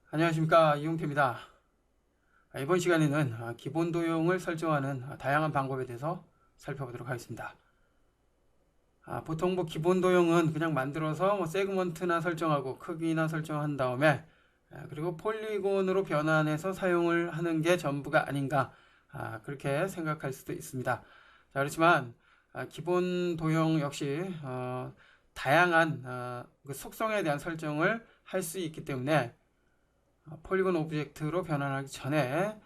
안녕하십니까, 이용태입니다. 이번 시간에는 기본 도형을 설정하는 다양한 방법에 대해서 살펴보도록 하겠습니다. 보통 기본 도형은 그냥 만들어서 세그먼트나 설정하고 크기나 설정한 다음에 그리고 폴리곤으로 변환해서 사용을 하는 게 전부가 아닌가, 그렇게 생각할 수도 있습니다. 자, 그렇지만 기본 도형 역시 다양한 그 속성에 대한 설정을 할 수 있기 때문에 폴리곤 오브젝트로 변환하기 전에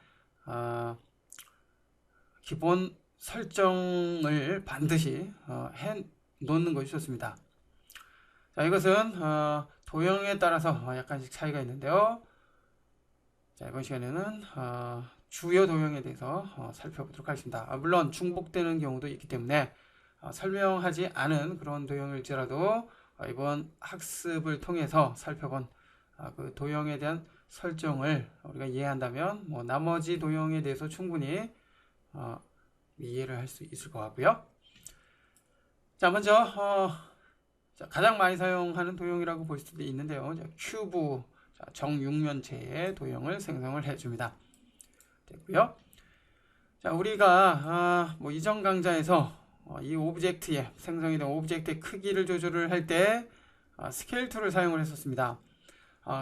기본 설정을 반드시 해 놓는 것이 좋습니다. 자, 이것은 도형에 따라서 약간씩 차이가 있는데요. 자, 이번 시간에는 주요 도형에 대해서 살펴보도록 하겠습니다. 물론 중복되는 경우도 있기 때문에 설명하지 않은 그런 도형일지라도 이번 학습을 통해서 살펴본 그 도형에 대한 설정을 우리가 이해한다면 나머지 도형에 대해서 충분히 이해를 할 수 있을 것 같고요. 자, 먼저 가장 많이 사용하는 도형이라고 볼 수도 있는데요. 큐브 정육면체의 도형을 생성을 해줍니다. 됐고요. 자, 우리가 이전 강좌에서 이 오브젝트의 생성이 된 오브젝트의 크기를 조절을 할 때 스케일 툴을 사용을 했었습니다.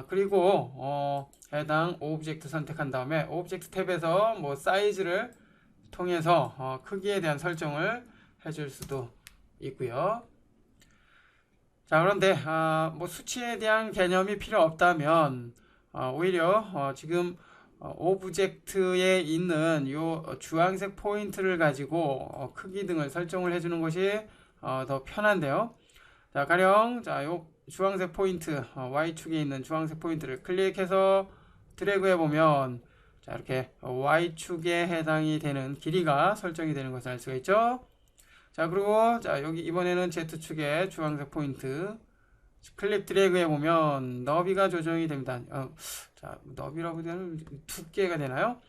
그리고 해당 오브젝트 선택한 다음에 오브젝트 탭에서 사이즈를 통해서 크기에 대한 설정을 해줄 수도 있고요. 자, 그런데 수치에 대한 개념이 필요 없다면 오히려 지금 오브젝트에 있는 요 주황색 포인트를 가지고 크기 등을 설정을 해주는 것이 더 편한데요. 자, 가령 요 주황색 포인트, Y축에 있는 주황색 포인트를 클릭해서 드래그 해보면 자, 이렇게 Y축에 해당이 되는 길이가 설정이 되는 것을 알 수가 있죠. 자, 그리고 자, 여기 이번에는 Z축에 주황색 포인트 클릭 드래그 해보면 너비가 조정이 됩니다. 자, 너비라고 되는 두께가 되나요?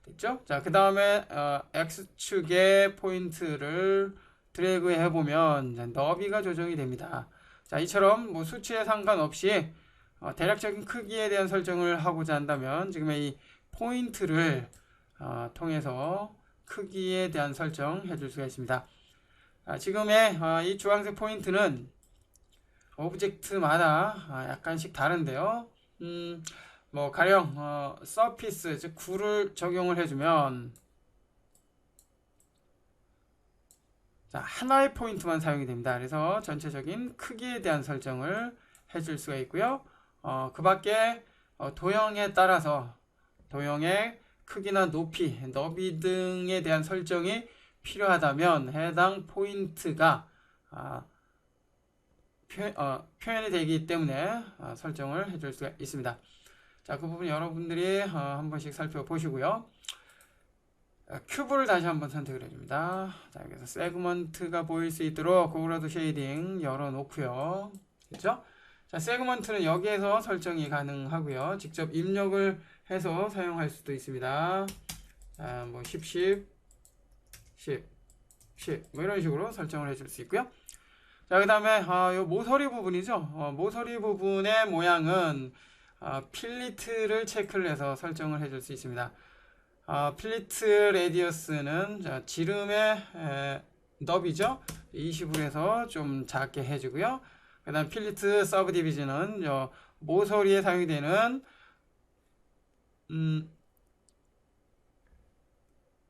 됐죠? 자, 그 다음에 X축의 포인트를 드래그 해보면 너비가 조정이 됩니다. 자, 이처럼 수치에 상관없이 대략적인 크기에 대한 설정을 하고자 한다면 지금의 이 포인트를 통해서 크기에 대한 설정 해줄 수가 있습니다. 지금의 이 주황색 포인트는 오브젝트마다 약간씩 다른데요. 가령 서피스 즉 굴을 적용을 해주면 자, 하나의 포인트만 사용이 됩니다. 그래서 전체적인 크기에 대한 설정을 해줄 수가 있고요. 그 밖에 도형에 따라서 도형의 크기나 높이, 너비 등에 대한 설정이 필요하다면 해당 포인트가 표현이 되기 때문에 설정을 해줄 수가 있습니다. 자, 그 부분 여러분들이 한 번씩 살펴보시고요. 큐브를 다시 한번 선택을 해줍니다. 자, 여기서 세그먼트가 보일 수 있도록 고그라드 쉐이딩 열어놓고요. 그렇죠? 자, 세그먼트는 여기에서 설정이 가능하고요. 직접 입력을 해서 사용할 수도 있습니다. 10, 10, 10, 10 이런 식으로 설정을 해줄 수 있고요. 자, 그 다음에 요 모서리 부분이죠. 모서리 부분의 모양은 필리트를 체크를 해서 설정을 해줄 수 있습니다. 필리트 레디어스는 지름의 너비죠. 20으로 해서 좀 작게 해주고요. 그 다음 필리트 서브 디비전은 모서리에 사용이 되는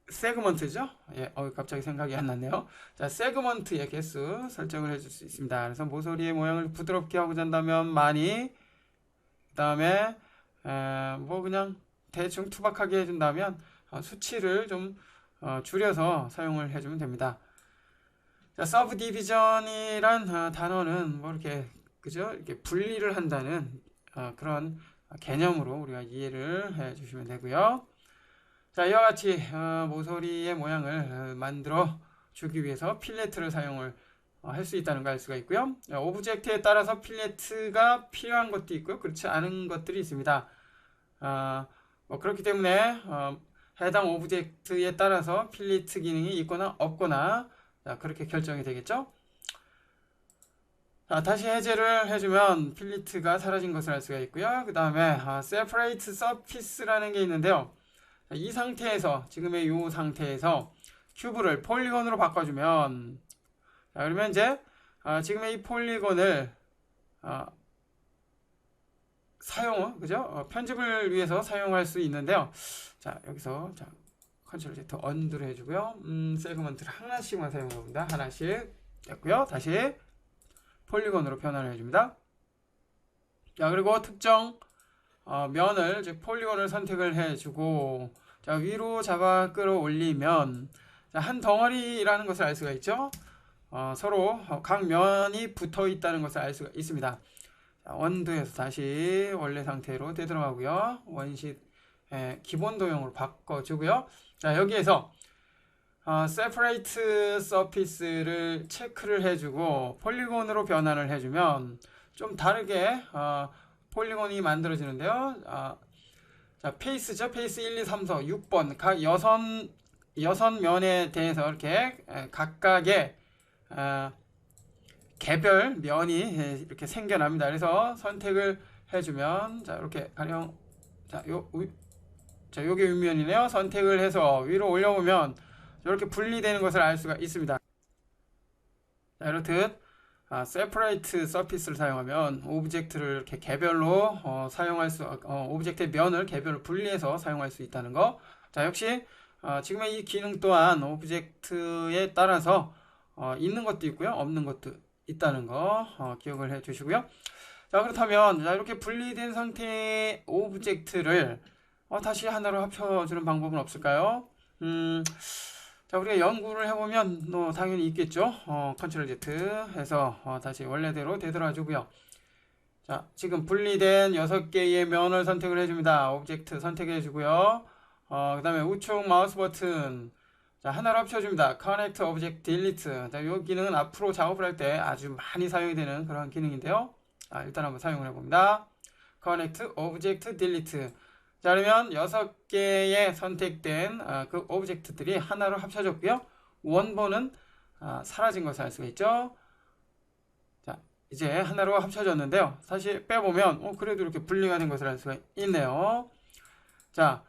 세그먼트죠. 예, 갑자기 생각이 안 났네요. 자, 세그먼트의 개수 설정을 해줄 수 있습니다. 그래서 모서리의 모양을 부드럽게 하고자 한다면 많이, 그 다음에 그냥 대충 투박하게 해준다면 수치를 좀 줄여서 사용을 해주면 됩니다. 자, 서브 디비전이란 단어는 이렇게 그죠? 이렇게 분리를 한다는 그런 개념으로 우리가 이해를 해주시면 되고요. 자, 이와 같이 모서리의 모양을 만들어 주기 위해서 필레트를 사용을 할 수 있다는 걸 알 수가 있고요. 오브젝트에 따라서 필레트가 필요한 것도 있고요. 그렇지 않은 것들이 있습니다. 그렇기 때문에 해당 오브젝트에 따라서 필레트 기능이 있거나 없거나 그렇게 결정이 되겠죠. 자, 다시 해제를 해주면 필리트가 사라진 것을 알 수가 있고요. 그 다음에 separate surface라는 게 있는데요. 자, 이 상태에서 지금의 이 상태에서 큐브를 폴리곤으로 바꿔주면, 자, 그러면 이제 지금의 이 폴리곤을 그죠? 편집을 위해서 사용할 수 있는데요. 자, 여기서 자, 컨트롤 Z 언두를 해주고요. 세그먼트를 하나씩만 사용해 봅니다. 하나씩 됐고요. 다시 폴리곤으로 변환을 해줍니다. 자, 그리고 특정 면을 즉 폴리곤을 선택을 해주고, 자, 위로 잡아 끌어올리면 자, 한 덩어리라는 것을 알 수가 있죠. 서로 각 면이 붙어 있다는 것을 알 수가 있습니다. 자, 원두에서 다시 원래 상태로 되돌아가고요. 원시 기본 도형으로 바꿔주고요. 자, 여기에서 separate surface를 체크를 해주고 폴리곤으로 변환을 해주면 좀 다르게 폴리곤이 만들어지는데요. 자, 페이스죠. 페이스 1, 2, 3, 4, 6번 각 6면에 대해서 이렇게 각각의 개별 면이 이렇게 생겨납니다. 그래서 선택을 해주면 자, 이렇게 가령 자, 요게 윗면이네요. 선택을 해서 위로 올려보면 이렇게 분리되는 것을 알 수가 있습니다. 자, 이렇듯 separate surface를 사용하면 오브젝트를 이렇게 개별로 오브젝트의 면을 개별로 분리해서 사용할 수 있다는 거. 자, 역시 지금의 이 기능 또한 오브젝트에 따라서 있는 것도 있고요, 없는 것도 있다는 거 기억을 해 주시고요. 자, 그렇다면 자, 이렇게 분리된 상태의 오브젝트를 다시 하나로 합쳐주는 방법은 없을까요? 자, 우리가 연구를 해보면 당연히 있겠죠. 컨트롤 Z 해서 다시 원래대로 되돌아 주고요. 자, 지금 분리된 6개의 면을 선택을 해줍니다. 오브젝트 선택해 주고요. 그 다음에 우측 마우스 버튼 자, 하나로 합쳐줍니다. Connect Object Delete. 자, 이 기능은 앞으로 작업을 할 때 아주 많이 사용이 되는 그런 기능인데요. 일단 한번 사용을 해봅니다. Connect Object Delete. 자, 그러면 6개의 선택된 그 오브젝트들이 하나로 합쳐졌고요. 원본은 사라진 것을 알 수가 있죠. 자, 이제 하나로 합쳐졌는데요. 다시 빼보면 그래도 이렇게 분리가 된 것을 알 수가 있네요. 자,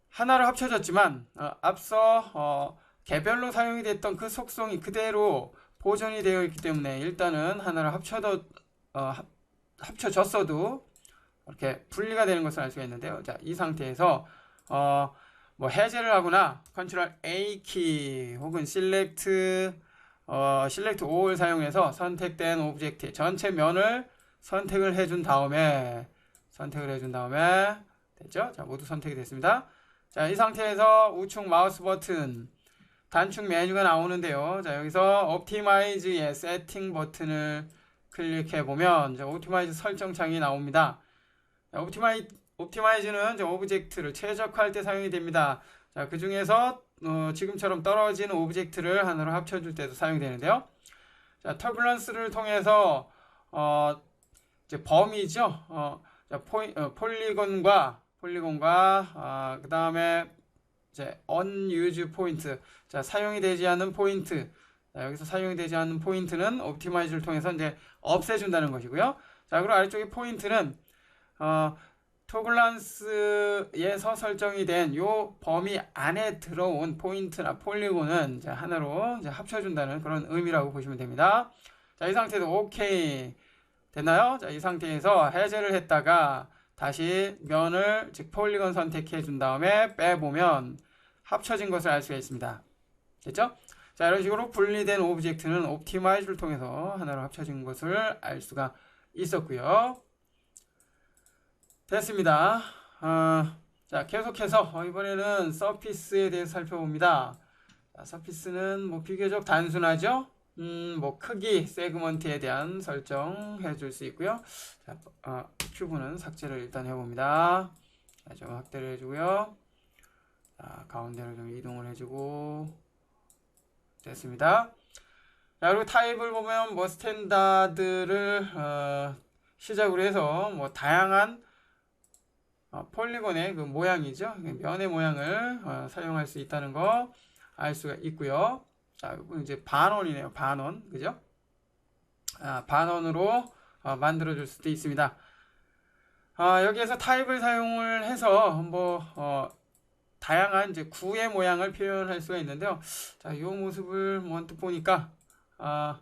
하나로 합쳐졌지만 앞서 개별로 사용이 됐던 그 속성이 그대로 보존이 되어 있기 때문에 일단은 하나로 합쳐졌어도 이렇게 분리가 되는 것을 알 수가 있는데요. 자, 이 상태에서 뭐 해제를 하거나 컨트롤 A 키 혹은 select all을 사용해서 선택된 오브젝트의 전체 면을 선택을 해준 다음에 됐죠? 자, 모두 선택이 됐습니다. 자, 이 상태에서 우측 마우스 버튼 단축 메뉴가 나오는데요. 자, 여기서 옵티마이즈의 세팅 버튼을 클릭해 보면 옵티마이즈 설정 창이 나옵니다. 자, 옵티마이즈는 오브젝트를 최적화할 때 사용이 됩니다. 자, 그 중에서 지금처럼 떨어지는 오브젝트를 하나로 합쳐줄 때도 사용이 되는데요. 자, 터뷸런스를 통해서 이제 범위죠. 자, 폴리곤과 그 다음에 이제 unused 포인트, 자, 사용이 되지 않는 포인트. 자, 여기서 사용이 되지 않는 포인트는 옵티마이즈를 통해서 이제 없애준다는 것이고요. 자, 그리고 아래쪽에 포인트는 토글란스에서 설정이 된 요 범위 안에 들어온 포인트나 폴리곤은 이제 하나로 이제 합쳐준다는 그런 의미라고 보시면 됩니다. 자, 이 상태도 오케이 됐나요? 자, 이 상태에서 해제를 했다가 다시 면을 즉 폴리곤 선택해 준 다음에 빼보면 합쳐진 것을 알 수가 있습니다. 됐죠? 자, 이런 식으로 분리된 오브젝트는 옵티마이즈를 통해서 하나로 합쳐진 것을 알 수가 있었고요. 됐습니다. 자, 계속해서 이번에는 서피스에 대해서 살펴봅니다. 자, 서피스는 뭐 비교적 단순하죠? 뭐 크기, 세그먼트에 대한 설정해 줄 수 있고요. 자, 큐브는 삭제를 일단 해봅니다. 자, 좀 확대를 해주고요. 자, 가운데를 좀 이동을 해주고 됐습니다. 자, 그리고 타입을 보면 뭐 스탠다드를 시작으로 해서 뭐 다양한 폴리곤의 그 모양이죠. 면의 모양을 사용할 수 있다는 거 알 수가 있고요. 자, 이건 이제 반원이네요. 반원. 그죠? 반원으로 만들어 줄 수도 있습니다. 여기에서 타입을 사용을 해서 다양한 이제 구의 모양을 표현할 수가 있는데요. 자, 이 모습을 언뜻 보니까 자,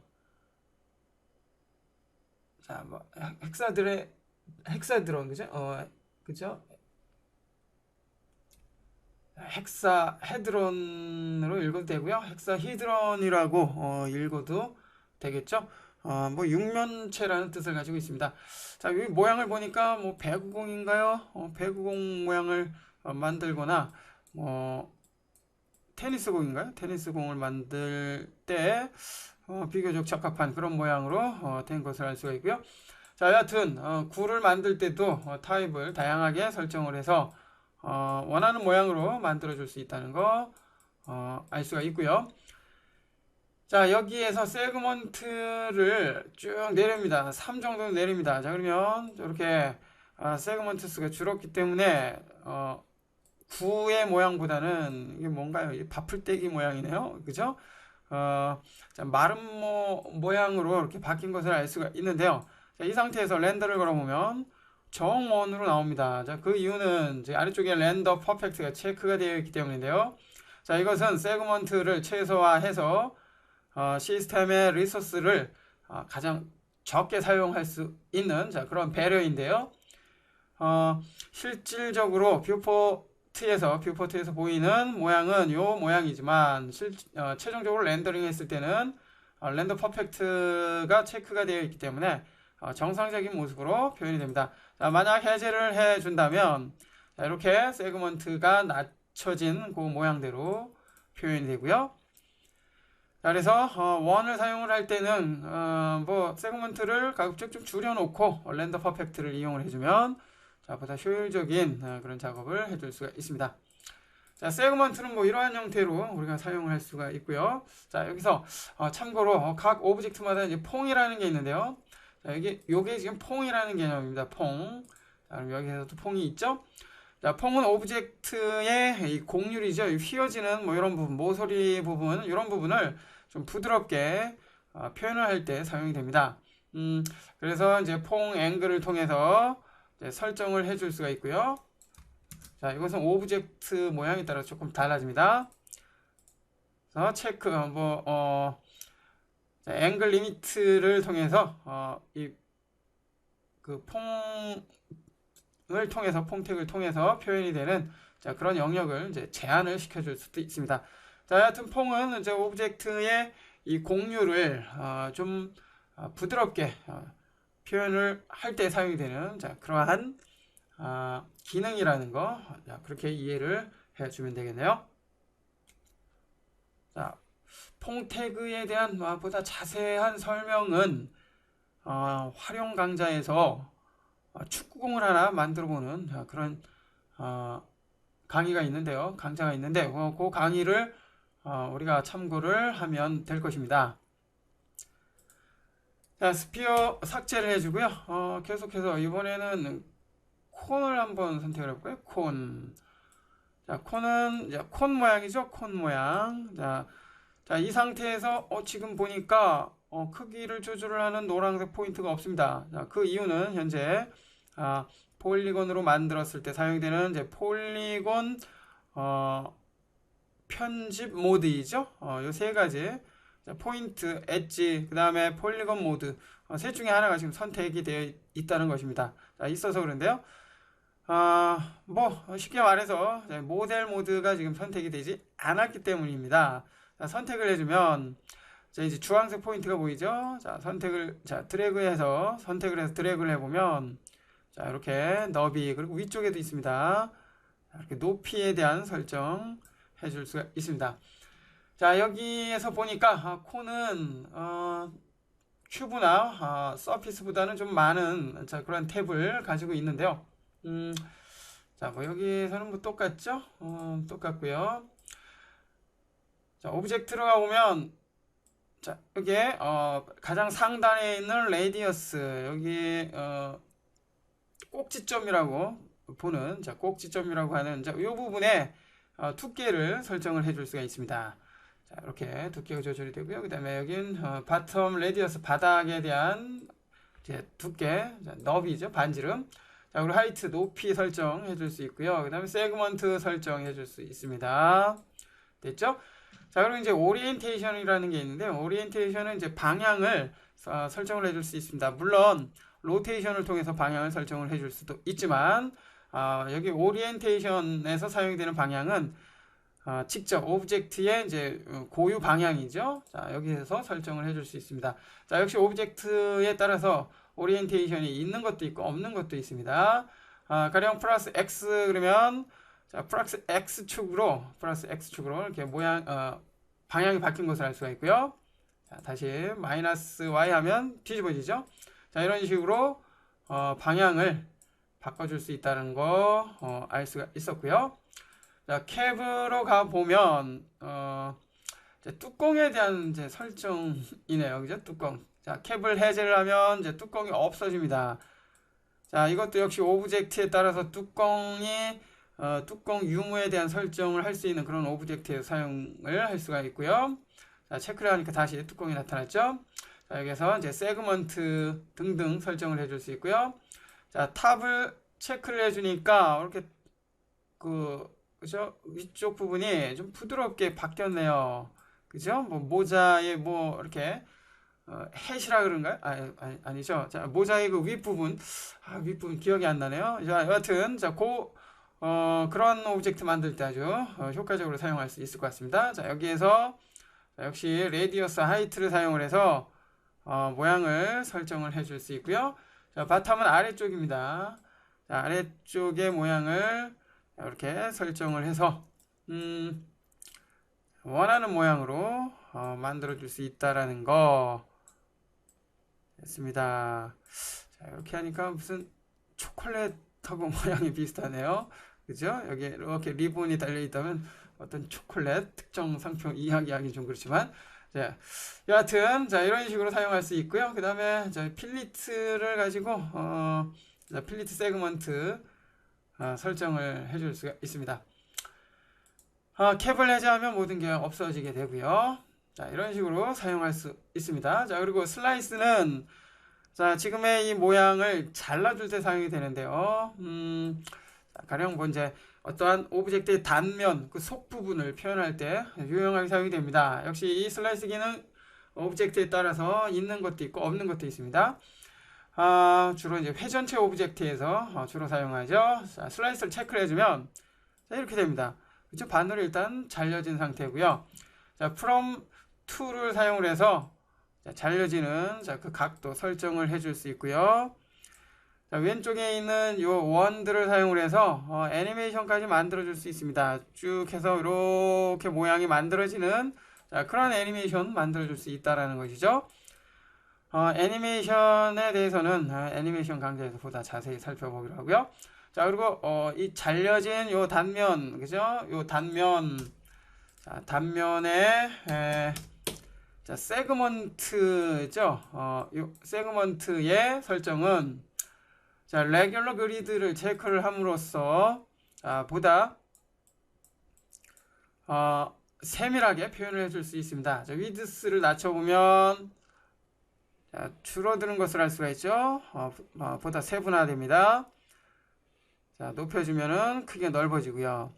헥사드론 그죠? 그죠? 헥사헤드론으로 읽어도 되고요. 헥사히드론이라고 읽어도 되겠죠. 육면체라는 뜻을 가지고 있습니다. 자, 이 모양을 보니까 배구공인가요? 배구공 모양을 만들거나 테니스공인가요? 테니스공을 만들 때 비교적 적합한 그런 모양으로 된 것을 알 수가 있고요. 자, 여하튼 구를 만들 때도 타입을 다양하게 설정을 해서 원하는 모양으로 만들어 줄 수 있다는 거 알 수가 있고요. 자, 여기에서 세그먼트를 쭉 내립니다. 3 정도 내립니다. 자, 그러면 이렇게 세그먼트 수가 줄었기 때문에 구의 모양보다는 이게 뭔가요? 이 바풀떼기 모양이네요. 그죠? 자, 마른 모양으로 이렇게 바뀐 것을 알 수가 있는데요. 자, 이 상태에서 렌더를 걸어보면 정원으로 나옵니다. 자, 그 이유는 이제 아래쪽에 렌더 퍼펙트가 체크가 되어 있기 때문인데요. 자, 이것은 세그먼트를 최소화해서 시스템의 리소스를 가장 적게 사용할 수 있는 그런 배려인데요. 실질적으로 뷰포트에서 보이는 모양은 요 모양이지만 최종적으로 렌더링 했을 때는 렌더 퍼펙트가 체크가 되어 있기 때문에 정상적인 모습으로 표현이 됩니다. 자, 만약 해제를 해준다면 이렇게 세그먼트가 낮춰진 그 모양대로 표현이 되고요. 자, 그래서 원을 사용을 할 때는 세그먼트를 가급적 좀 줄여놓고 렌더 퍼펙트를 이용을 해주면 보다 효율적인 그런 작업을 해줄 수가 있습니다. 자, 세그먼트는 이러한 형태로 우리가 사용을 할 수가 있고요. 자, 여기서 참고로 각 오브젝트마다 이제 퐁이라는 게 있는데요. 자, 요게 지금 퐁이라는 개념입니다. 퐁. 자, 그럼 여기에서도 퐁이 있죠. 자, 퐁은 오브젝트의 이 곡률이죠. 휘어지는 이런 부분, 모서리 부분, 이런 부분을 좀 부드럽게 표현을 할 때 사용이 됩니다. 그래서 이제 퐁 앵글을 통해서 이제 설정을 해줄 수가 있고요. 자, 이것은 오브젝트 모양에 따라 조금 달라집니다. 그래서 체크, 앵글 리미트를 통해서 그 퐁을 통해서 퐁택을 통해서 표현이 되는 그런 영역을 이제 제한을 시켜줄 수도 있습니다. 자, 여하튼 퐁은 이제 오브젝트의 이 곡률을 좀 부드럽게 표현을 할 때 사용이 되는 그러한 기능이라는 거 그렇게 이해를 해주면 되겠네요. 자, 퐁 태그에 대한 보다 자세한 설명은 활용 강좌에서 축구공을 하나 만들어 보는 그런 강의가 있는데요. 강좌가 있는데 그 강의를 우리가 참고를 하면 될 것입니다. 자, 스피어 삭제를 해주고요. 계속해서 이번에는 콘을 한번 선택을 해볼까요? 콘. 자, 콘은 이제 콘 모양이죠. 콘 모양. 자, 이 상태에서 지금 보니까 크기를 조절을 하는 노란색 포인트가 없습니다. 자, 그 이유는 현재 폴리곤으로 만들었을 때 사용되는 이제 폴리곤 편집 모드이죠. 요 세 가지 포인트, 엣지, 그 다음에 폴리곤 모드 셋 중에 하나가 지금 선택이 되어 있다는 것입니다. 자, 있어서 그런데요. 쉽게 말해서 모델 모드가 지금 선택이 되지 않았기 때문입니다. 자, 선택을 해주면 이제 주황색 포인트가 보이죠? 자, 선택을 드래그해서 드래그를 해보면 이렇게 너비 그리고 위쪽에도 있습니다. 이렇게 높이에 대한 설정 해줄 수가 있습니다. 자, 여기에서 보니까 콘은 큐브나 서피스보다는 좀 많은 그런 탭을 가지고 있는데요. 자, 여기에서는 똑같죠? 똑같고요. 자, 오브젝트로 가보면 여기에 가장 상단에 있는 레디어스 여기 꼭지점이라고 보는 꼭지점이라고 하는 이 부분에 두께를 설정을 해줄 수가 있습니다. 자, 이렇게 두께가 조절이 되고요. 그 다음에 여긴 바텀 레디어스 바닥에 대한 이제 두께, 너비죠, 반지름. 자, 그리고 하이트 높이 설정해 줄 수 있고요. 그 다음에 세그먼트 설정해 줄 수 있습니다. 됐죠? 자, 그리고 이제 오리엔테이션이라는 게 있는데, 오리엔테이션은 이제 방향을 설정을 해줄 수 있습니다. 물론 로테이션을 통해서 방향을 설정을 해줄 수도 있지만, 여기 오리엔테이션에서 사용이 되는 방향은 직접 오브젝트의 이제 고유 방향이죠. 자, 여기에서 설정을 해줄 수 있습니다. 자, 역시 오브젝트에 따라서 오리엔테이션이 있는 것도 있고 없는 것도 있습니다. 가령 플러스 X 그러면 자, 플러스 X축으로 이렇게 방향이 바뀐 것을 알 수가 있고요. 자, 다시 마이너스 Y 하면 뒤집어지죠. 자, 이런 식으로 방향을 바꿔줄 수 있다는 거 알 수가 있었고요. 자, 캡으로 가보면 뚜껑에 대한 이제 설정이네요. 그죠? 뚜껑. 자, 캡을 해제를 하면 이제 뚜껑이 없어집니다. 자, 이것도 역시 오브젝트에 따라서 뚜껑 유무에 대한 설정을 할 수 있는 그런 오브젝트에 사용을 할 수가 있고요. 자, 체크를 하니까 다시 뚜껑이 나타났죠. 자, 여기서 이제 세그먼트 등등 설정을 해줄 수 있고요. 자, 탑을 체크를 해주니까 이렇게 그죠? 위쪽 부분이 좀 부드럽게 바뀌었네요. 그죠? 뭐 모자에 뭐 이렇게 햇이라 그런가요? 아니죠. 자, 모자의 그 윗부분, 윗부분 기억이 안 나네요. 자, 여하튼 자, 그런 오브젝트 만들 때 아주 효과적으로 사용할 수 있을 것 같습니다. 자, 여기에서 자, 역시 레디어스 하이트를 사용을 해서 모양을 설정을 해줄 수 있고요. 자, 바텀은 아래쪽입니다. 자, 아래쪽의 모양을 이렇게 설정을 해서 원하는 모양으로 만들어 줄 수 있다라는 거 됐습니다. 자, 이렇게 하니까 무슨 초콜릿하고 모양이 비슷하네요. 그죠? 여기 이렇게 리본이 달려 있다면 어떤 초콜릿 특정 상표 이야기하기 좀 그렇지만, 자, 여하튼 자, 이런 식으로 사용할 수 있고요. 그 다음에 필리트를 가지고 필리트 세그먼트 설정을 해줄 수가 있습니다. 캡을 해제하면 모든 게 없어지게 되고요. 자, 이런 식으로 사용할 수 있습니다. 자, 그리고 슬라이스는 자, 지금의 이 모양을 잘라줄 때 사용이 되는데요. 자, 가령 뭐 이제 어떠한 오브젝트의 단면, 그 속 부분을 표현할 때 유용하게 사용이 됩니다. 역시 이 슬라이스 기능 오브젝트에 따라서 있는 것도 있고 없는 것도 있습니다. 주로 이제 회전체 오브젝트에서 주로 사용하죠. 자, 슬라이스를 체크를 해주면 자, 이렇게 됩니다. 그렇죠? 반으로 일단 잘려진 상태고요. 자, from to를 사용을 해서 자, 잘려지는 자, 그 각도 설정을 해줄 수 있고요. 자, 왼쪽에 있는 요 원들을 사용을 해서 애니메이션까지 만들어 줄 수 있습니다. 쭉 해서 이렇게 모양이 만들어지는 자, 그런 애니메이션 만들어 줄 수 있다라는 것이죠. 애니메이션에 대해서는 애니메이션 강좌에서 보다 자세히 살펴보기로 하고요. 자, 그리고 이 잘려진 요 단면, 그죠? 요 단면, 자, 단면에 자, 세그먼트죠. 요 세그먼트의 설정은 자, 레귤러 그리드를 체크를 함으로써 보다 세밀하게 표현을 해줄 수 있습니다. 자, 위드스를 낮춰보면 자, 줄어드는 것을 알 수가 있죠. 보다 세분화됩니다. 자, 높여주면은 크게 넓어지고요.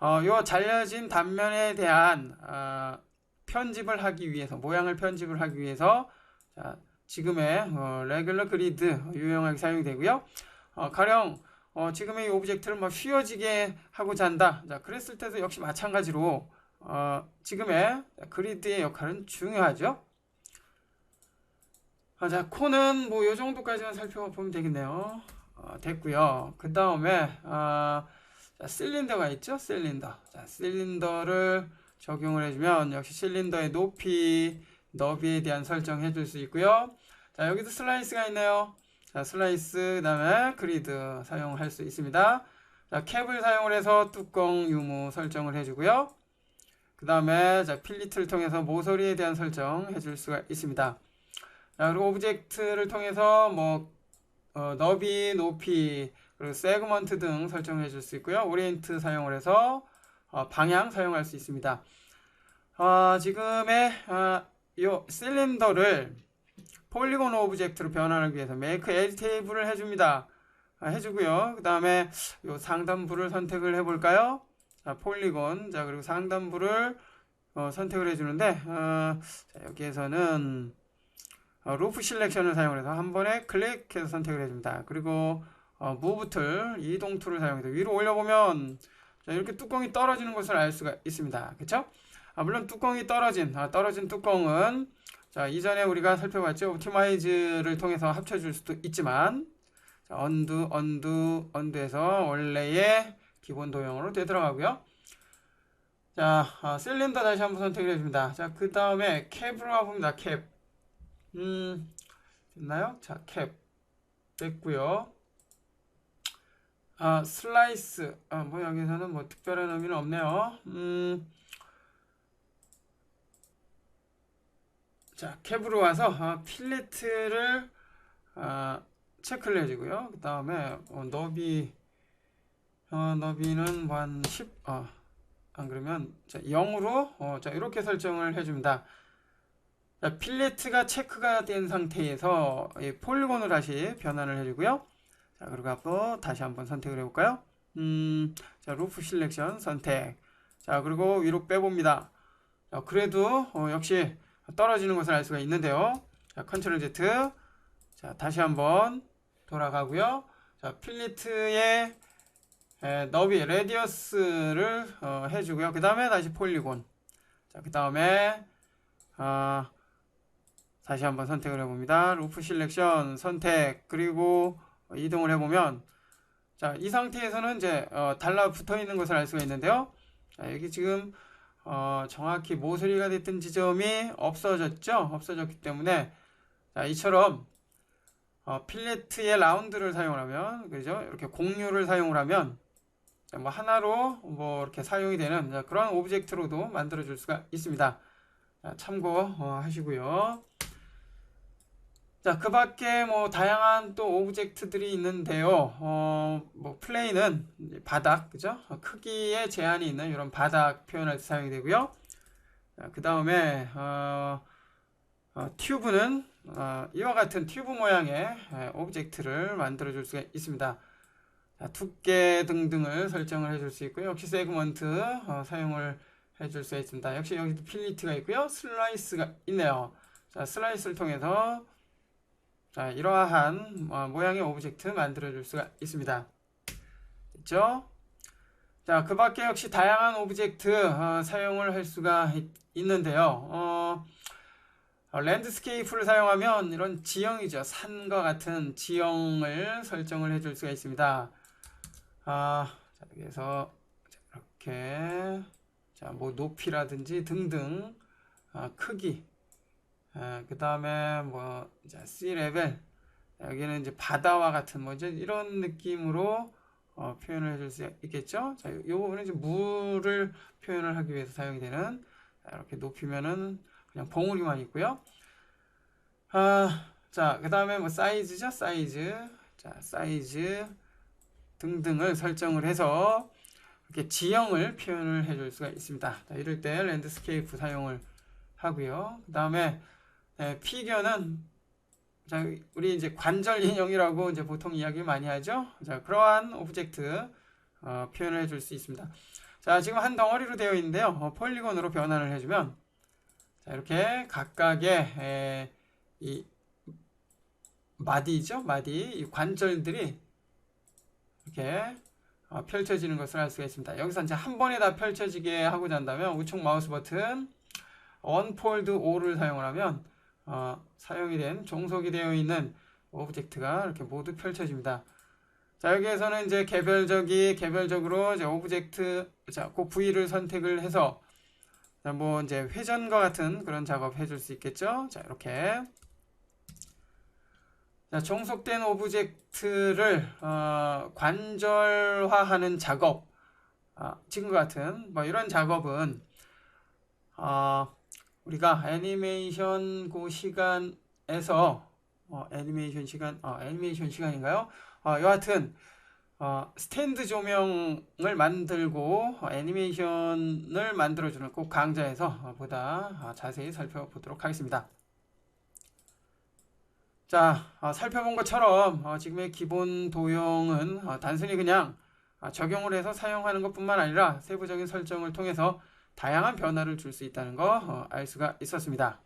요 잘려진 단면에 대한 편집을 하기 위해서, 모양을 편집을 하기 위해서 자, 지금의 레귤러 그리드 유용하게 사용이 되고요. 가령 지금의 이 오브젝트를 막 휘어지게 하고자 한다. 자, 그랬을 때도 역시 마찬가지로 지금의 그리드의 역할은 중요하죠. 자, 코는 뭐 요 정도까지만 살펴보면 되겠네요. 됐고요. 그 다음에 실린더가 있죠. 실린더. 자, 실린더를 적용을 해주면 역시 실린더의 높이, 너비에 대한 설정 해줄 수 있고요. 자, 여기도 슬라이스가 있네요. 자, 슬라이스, 그 다음에 그리드 사용할 수 있습니다. 자, 캡을 사용을 해서 뚜껑 유무 설정을 해주고요. 그 다음에 자, 필리트를 통해서 모서리에 대한 설정 해줄 수가 있습니다. 자, 그리고 오브젝트를 통해서 뭐 너비, 높이, 그리고 세그먼트 등 설정해 줄 수 있고요. 오리엔트 사용을 해서 방향 사용할 수 있습니다. 지금의 요 실린더를 폴리곤 오브젝트로 변환하기 위해서 make editable 해줍니다. 해주고요. 그 다음에 요 상단부를 선택을 해볼까요? 자, 폴리곤. 자, 그리고 상단부를 선택을 해주는데, 자, 여기에서는 루프 실렉션을 사용해서 한 번에 클릭해서 선택을 해줍니다. 그리고 무브 툴, 이동 툴을 사용해서 위로 올려보면 자, 이렇게 뚜껑이 떨어지는 것을 알 수가 있습니다. 그쵸? 물론 뚜껑이 떨어진 뚜껑은 자, 이전에 우리가 살펴봤죠. 옵티마이즈를 통해서 합쳐줄 수도 있지만 자, 언두에서 원래의 기본 도형으로 되돌아가고요. 자, 실린더 다시 한번 선택을 해줍니다. 자, 그 다음에 캡으로 와봅니다. 캡. 됐나요? 자, 캡. 됐고요. 슬라이스. 뭐 여기서는 뭐 특별한 의미는 없네요. 자, 캡으로 와서 필레트를 체크를 해주고요. 그 다음에 너비는 뭐 한 10, 안 그러면 자, 0으로 자, 이렇게 설정을 해줍니다. 자, 필레트가 체크가 된 상태에서 이 폴리곤을 다시 변환을 해주고요. 자, 그리고 다시 한번 선택을 해볼까요? 자, 루프 실렉션 선택. 자, 그리고 위로 빼봅니다. 자, 그래도 역시 떨어지는 것을 알 수가 있는데요. 자, 컨트롤 Z. 자, 다시 한번 돌아가고요. 자, 필레트의 너비, 레디어스를 해주고요. 그 다음에 다시 폴리곤. 자, 그 다음에 다시 한번 선택을 해봅니다. 루프 실렉션 선택. 그리고 이동을 해보면 자, 이 상태에서는 이제 달라붙어 있는 것을 알 수가 있는데요. 자, 여기 지금 정확히 모서리가 됐던 지점이 없어졌죠. 없어졌기 때문에 자, 이처럼 필레트의 라운드를 사용을 하면 그죠? 이렇게 공유를 사용을 하면 뭐 하나로 뭐 이렇게 사용이 되는 그런 오브젝트로도 만들어 줄 수가 있습니다. 자, 참고하시고요. 자, 그 밖에 뭐 다양한 또 오브젝트들이 있는데요. 뭐 플레이는 바닥, 그죠? 크기에 제한이 있는 이런 바닥 표현할 때 사용이 되고요. 그 다음에 튜브는 이와 같은 튜브 모양의 오브젝트를 만들어 줄 수가 있습니다. 자, 두께 등등을 설정을 해줄 수 있고요. 역시 세그먼트 사용을 해줄 수 있습니다. 역시 여기도 필리트가 있고요. 슬라이스가 있네요. 자, 슬라이스를 통해서 자, 이러한 모양의 오브젝트 만들어 줄 수가 있습니다. 됐죠? 자, 그 밖에 역시 다양한 오브젝트 사용을 할 수가 있는데요. 랜드스케이프를 사용하면 이런 지형이죠. 산과 같은 지형을 설정을 해줄 수가 있습니다. 자, 여기에서 이렇게 자, 뭐 높이라든지 등등 크기 그 다음에 뭐 sea level 여기는 이제 바다와 같은 뭐 이제 이런 느낌으로 표현을 해줄 수 있겠죠. 자, 요 부분은 이제 물을 표현을 하기 위해서 사용이 되는 이렇게 높이면은 그냥 봉우리만 있고요. 자, 그 다음에 뭐 사이즈죠. 자, 사이즈 등등을 설정을 해서 이렇게 지형을 표현을 해줄 수가 있습니다. 자, 이럴 때 랜드스케이프 사용을 하고요. 그 다음에 피겨는 자, 우리 이제 관절 인형이라고 이제 보통 이야기 많이 하죠. 자, 그러한 오브젝트 표현을 해줄 수 있습니다. 자, 지금 한 덩어리로 되어 있는데요. 폴리곤으로 변환을 해주면 자, 이렇게 각각의 이 마디죠, 마디 이 관절들이 이렇게 펼쳐지는 것을 알 수가 있습니다. 여기서 이제 한 번에 다 펼쳐지게 하고자 한다면 우측 마우스 버튼 언폴드 O를 사용을 하면 사용이 된 종속이 되어 있는 오브젝트가 이렇게 모두 펼쳐집니다. 자, 여기에서는 이제 개별적으로 이제 오브젝트 자, 그 부위를 선택을 해서 자, 뭐 이제 회전과 같은 그런 작업 해줄 수 있겠죠. 자, 이렇게 자, 종속된 오브젝트를 관절화하는 작업 지금과 같은 뭐 이런 작업은 우리가 애니메이션 그 시간에서 애니메이션 시간인가요? 여하튼 스탠드 조명을 만들고 애니메이션을 만들어주는 꼭 강좌에서 보다 자세히 살펴보도록 하겠습니다. 자, 살펴본 것처럼 지금의 기본 도형은 단순히 그냥 적용을 해서 사용하는 것뿐만 아니라 세부적인 설정을 통해서 다양한 변화를 줄 수 있다는 거 알 수가 있었습니다.